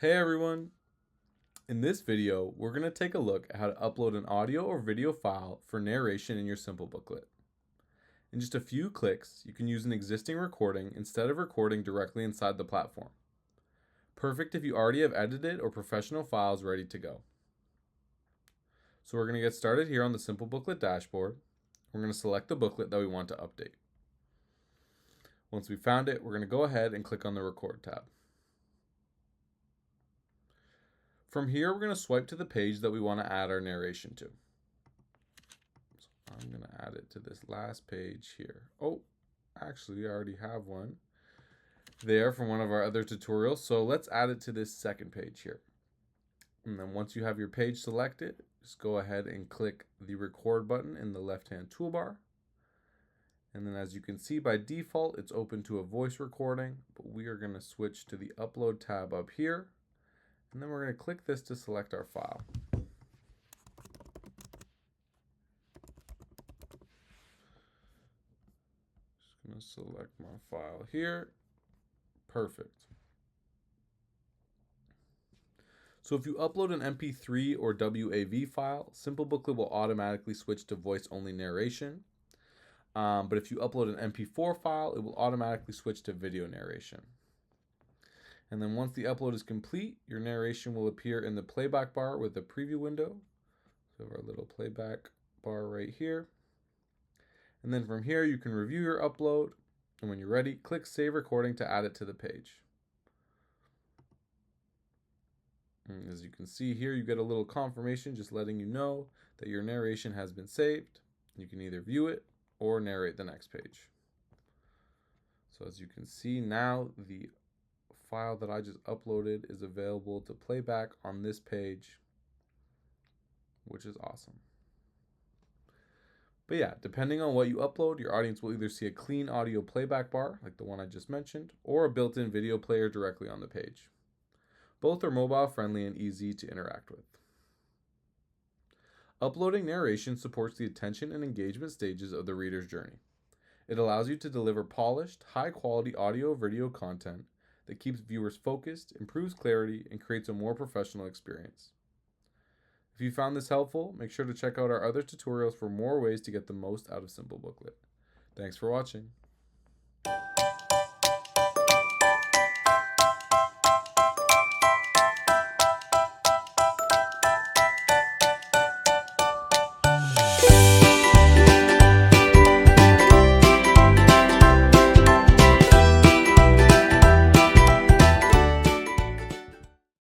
Hey everyone! In this video, we're going to take a look at how to upload an audio or video file for narration in your Simplebooklet. In just a few clicks, you can use an existing recording instead of recording directly inside the platform. Perfect if you already have edited or professional files ready to go. So we're going to get started here on the Simplebooklet dashboard. We're going to select the booklet that we want to update. Once we found it, we're going to go ahead and click on the Record tab. From here, we're going to swipe to the page that we want to add our narration to. So I'm going to add it to this last page here. Oh, actually, I already have one there from one of our other tutorials. So let's add it to this second page here. And then once you have your page selected, just go ahead and click the record button in the left-hand toolbar. And then as you can see, by default, it's open to a voice recording, but we are going to switch to the upload tab up here. And then we're going to click this to select our file. Just going to select my file here. Perfect. So if you upload an MP3 or WAV file, Simplebooklet will automatically switch to voice-only narration. But if you upload an MP4 file, it will automatically switch to video narration. And then once the upload is complete, your narration will appear in the playback bar with the preview window. So our little playback bar right here. And then from here, you can review your upload. And when you're ready, click Save Recording to add it to the page. And as you can see here, you get a little confirmation just letting you know that your narration has been saved. You can either view it or narrate the next page. So as you can see now, the file that I just uploaded is available to play back on this page, which is awesome. But yeah, depending on what you upload, your audience will either see a clean audio playback bar, like the one I just mentioned, or a built-in video player directly on the page. Both are mobile friendly and easy to interact with. Uploading narration supports the attention and engagement stages of the reader's journey. It allows you to deliver polished, high-quality audio or video content that keeps viewers focused, improves clarity, and creates a more professional experience. If you found this helpful, make sure to check out our other tutorials for more ways to get the most out of Simplebooklet. Thanks for watching.